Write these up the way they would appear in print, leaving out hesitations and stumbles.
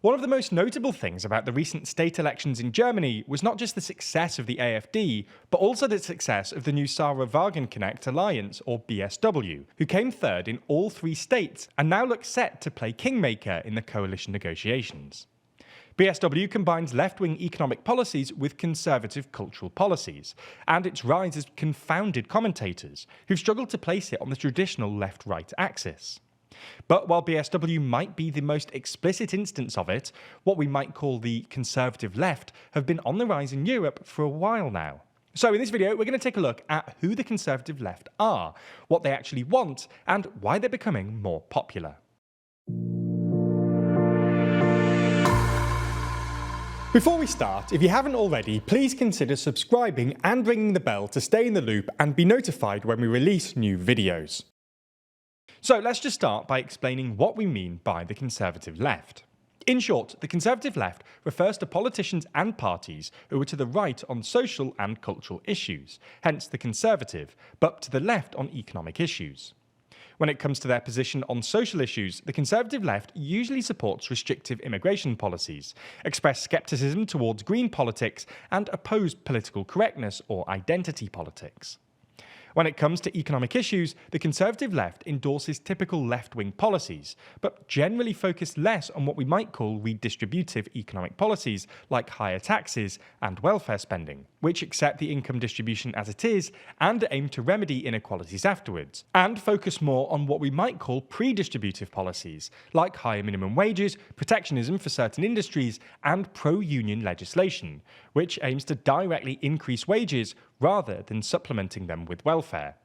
One of the most notable things about the recent state elections in Germany was not just the success of the AfD, but also the success of the new Sahra Wagenknecht Alliance, or BSW, who came third in all 3 states and now look set to play kingmaker in the coalition negotiations. BSW combines left-wing economic policies with conservative cultural policies, and its rise has confounded commentators, who've struggled to place it on the traditional left-right axis. But while BSW might be the most explicit instance of it, what we might call the conservative left have been on the rise in Europe for a while now. So in this video, we're going to take a look at who the conservative left are, what they actually want, and why they're becoming more popular. Before we start, if you haven't already, please consider subscribing and ringing the bell to stay in the loop and be notified when we release new videos. So let's just start by explaining what we mean by the conservative left. In short, the conservative left refers to politicians and parties who are to the right on social and cultural issues, hence the conservative, but to the left on economic issues. When it comes to their position on social issues, the conservative left usually supports restrictive immigration policies, express skepticism towards green politics, and oppose political correctness or identity politics. When it comes to economic issues, the conservative left endorses typical left-wing policies, but generally focus less on what we might call redistributive economic policies like higher taxes and welfare spending, which accept the income distribution as it is and aim to remedy inequalities afterwards, and focus more on what we might call pre-distributive policies like higher minimum wages, protectionism for certain industries, and pro-union legislation, which aims to directly increase wages rather than supplementing them with welfare.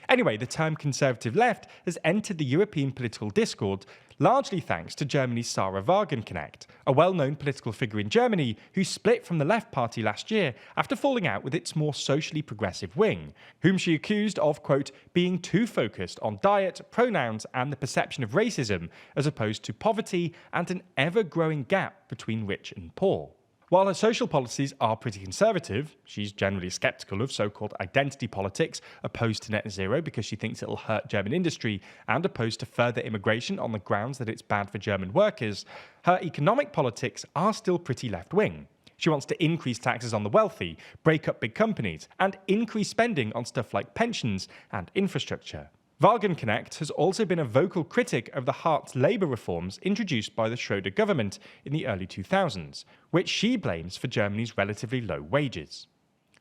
Anyway, the term conservative left has entered the European political discourse largely thanks to Germany's Sahra Wagenknecht, a well-known political figure in Germany who split from the Left Party last year after falling out with its more socially progressive wing, whom she accused of, quote, being too focused on diet, pronouns and the perception of racism, as opposed to poverty and an ever-growing gap between rich and poor. While her social policies are pretty conservative, she's generally sceptical of so-called identity politics, opposed to net zero because she thinks it'll hurt German industry, and opposed to further immigration on the grounds that it's bad for German workers, her economic politics are still pretty left-wing. She wants to increase taxes on the wealthy, break up big companies, and increase spending on stuff like pensions and infrastructure. Wagenknecht has also been a vocal critic of the Hartz labour reforms introduced by the Schröder government in the early 2000s, which she blames for Germany's relatively low wages.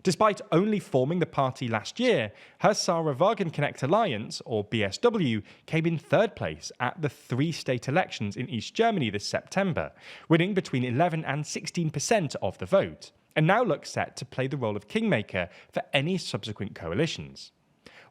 Despite only forming the party last year, her Sahra Wagenknecht Alliance, or BSW, came in 3rd place at the 3 state elections in East Germany this September, winning between 11 and 16% of the vote, and now looks set to play the role of kingmaker for any subsequent coalitions.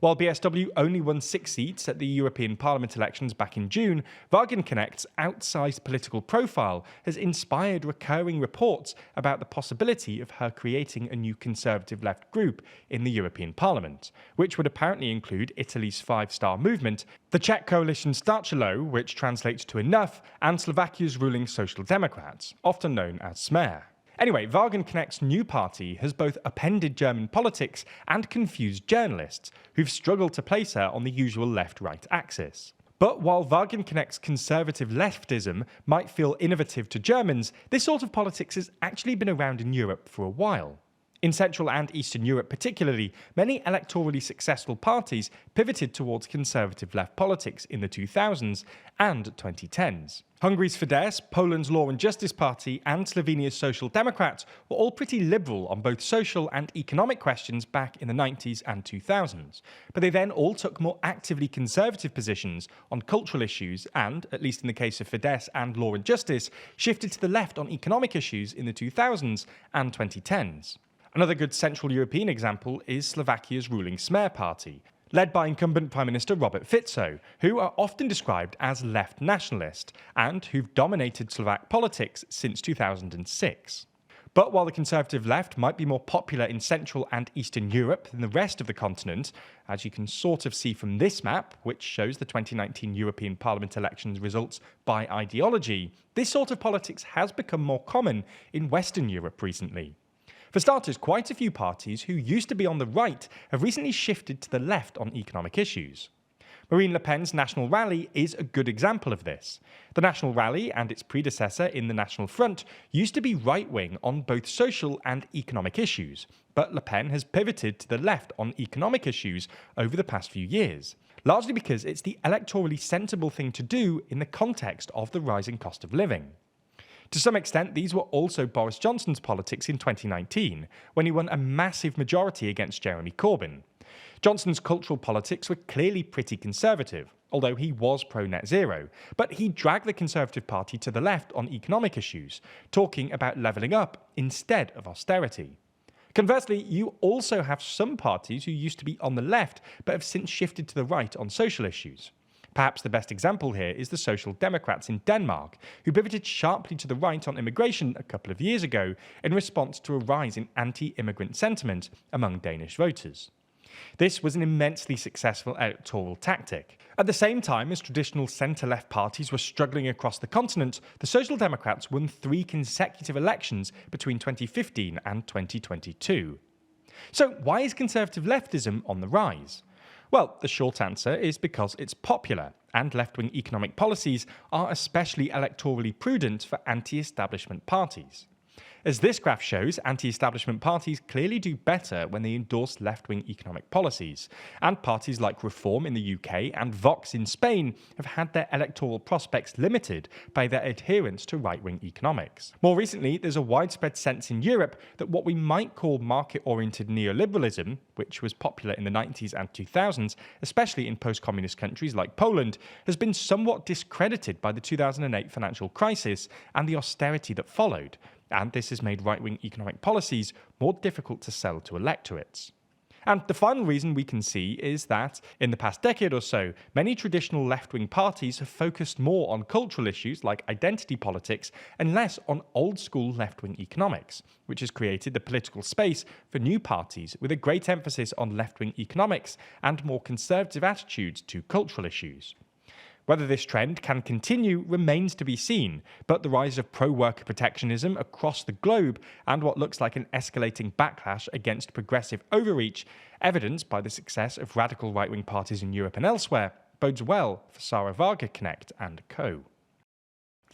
While BSW only won 6 seats at the European Parliament elections back in June, Wagenknecht's outsized political profile has inspired recurring reports about the possibility of her creating a new conservative left group in the European Parliament, which would apparently include Italy's Five-Star Movement, the Czech coalition Stačilo, which translates to enough, and Slovakia's ruling Social Democrats, often known as Smer. Anyway, Wagenknecht's new party has both upended German politics and confused journalists, who've struggled to place her on the usual left-right axis. But while Wagenknecht's conservative leftism might feel innovative to Germans, this sort of politics has actually been around in Europe for a while. In Central and Eastern Europe particularly, many electorally successful parties pivoted towards conservative left politics in the 2000s and 2010s. Hungary's Fidesz, Poland's Law and Justice Party, and Slovenia's Social Democrats were all pretty liberal on both social and economic questions back in the 90s and 2000s, but they then all took more actively conservative positions on cultural issues and, at least in the case of Fidesz and Law and Justice, shifted to the left on economic issues in the 2000s and 2010s. Another good Central European example is Slovakia's ruling Smer party, led by incumbent Prime Minister Robert Fico, who are often described as left nationalist and who've dominated Slovak politics since 2006. But while the conservative left might be more popular in Central and Eastern Europe than the rest of the continent, as you can sort of see from this map, which shows the 2019 European Parliament elections results by ideology, this sort of politics has become more common in Western Europe recently. For starters, quite a few parties who used to be on the right have recently shifted to the left on economic issues. Marine Le Pen's National Rally is a good example of this. The National Rally and its predecessor in the National Front used to be right-wing on both social and economic issues, but Le Pen has pivoted to the left on economic issues over the past few years, largely because it's the electorally sensible thing to do in the context of the rising cost of living. To some extent, these were also Boris Johnson's politics in 2019, when he won a massive majority against Jeremy Corbyn. Johnson's cultural politics were clearly pretty conservative, although he was pro-net zero, but he dragged the Conservative Party to the left on economic issues, talking about levelling up instead of austerity. Conversely, you also have some parties who used to be on the left but have since shifted to the right on social issues. Perhaps the best example here is the Social Democrats in Denmark, who pivoted sharply to the right on immigration a couple of years ago in response to a rise in anti-immigrant sentiment among Danish voters. This was an immensely successful electoral tactic. At the same time as traditional centre-left parties were struggling across the continent, the Social Democrats won 3 consecutive elections between 2015 and 2022. So why is conservative leftism on the rise? Well, the short answer is because it's popular, and left-wing economic policies are especially electorally prudent for anti-establishment parties. As this graph shows, anti-establishment parties clearly do better when they endorse left-wing economic policies, and parties like Reform in the UK and Vox in Spain have had their electoral prospects limited by their adherence to right-wing economics. More recently, there's a widespread sense in Europe that what we might call market-oriented neoliberalism, which was popular in the 90s and 2000s, especially in post-communist countries like Poland, has been somewhat discredited by the 2008 financial crisis and the austerity that followed, and this has made right-wing economic policies more difficult to sell to electorates. And the final reason we can see is that, in the past decade or so, many traditional left-wing parties have focused more on cultural issues like identity politics and less on old-school left-wing economics, which has created the political space for new parties with a great emphasis on left-wing economics and more conservative attitudes to cultural issues. Whether this trend can continue remains to be seen, but the rise of pro-worker protectionism across the globe and what looks like an escalating backlash against progressive overreach, evidenced by the success of radical right-wing parties in Europe and elsewhere, bodes well for Sahra Wagenknecht and co.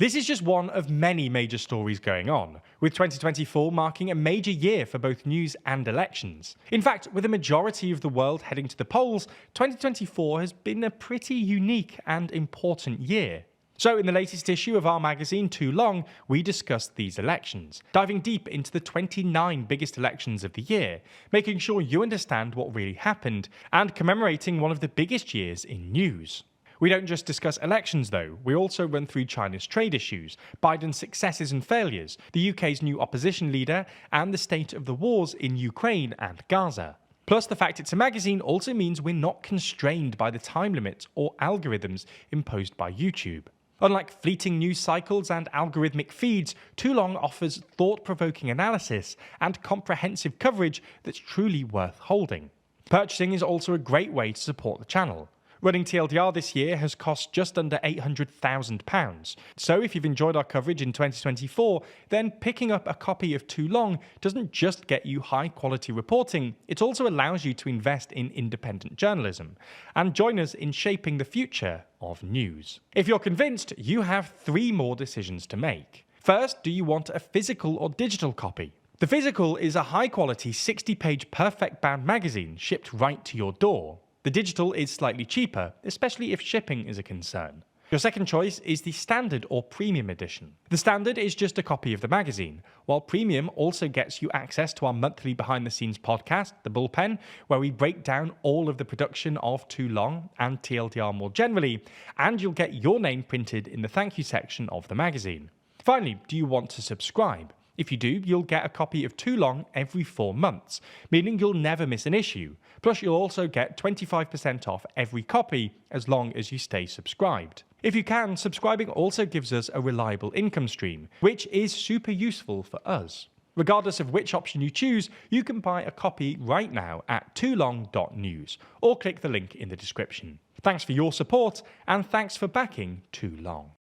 This is just one of many major stories going on, with 2024 marking a major year for both news and elections. In fact, with a majority of the world heading to the polls, 2024 has been a pretty unique and important year. So in the latest issue of our magazine, Too Long, we discussed these elections, diving deep into the 29 biggest elections of the year, making sure you understand what really happened, and commemorating one of the biggest years in news. We don't just discuss elections though, we also run through China's trade issues, Biden's successes and failures, the UK's new opposition leader, and the state of the wars in Ukraine and Gaza. Plus, the fact it's a magazine also means we're not constrained by the time limits or algorithms imposed by YouTube. Unlike fleeting news cycles and algorithmic feeds, Too Long offers thought-provoking analysis and comprehensive coverage that's truly worth holding. Purchasing is also a great way to support the channel. Running TLDR this year has cost just under £800,000. So if you've enjoyed our coverage in 2024, then picking up a copy of Too Long doesn't just get you high-quality reporting, it also allows you to invest in independent journalism and join us in shaping the future of news. If you're convinced, you have 3 more decisions to make. First, do you want a physical or digital copy? The physical is a high-quality 60-page perfect bound magazine shipped right to your door. The digital is slightly cheaper, especially if shipping is a concern. Your second choice is the standard or premium edition. The standard is just a copy of the magazine, while premium also gets you access to our monthly behind-the-scenes podcast, The Bullpen, where we break down all of the production of Too Long and TLDR more generally, and you'll get your name printed in the thank you section of the magazine. Finally, do you want to subscribe? If you do, you'll get a copy of Too Long every 4 months, meaning you'll never miss an issue. Plus, you'll also get 25% off every copy as long as you stay subscribed. If you can, subscribing also gives us a reliable income stream, which is super useful for us. Regardless of which option you choose, you can buy a copy right now at toolong.news or click the link in the description. Thanks for your support, and thanks for backing Too Long.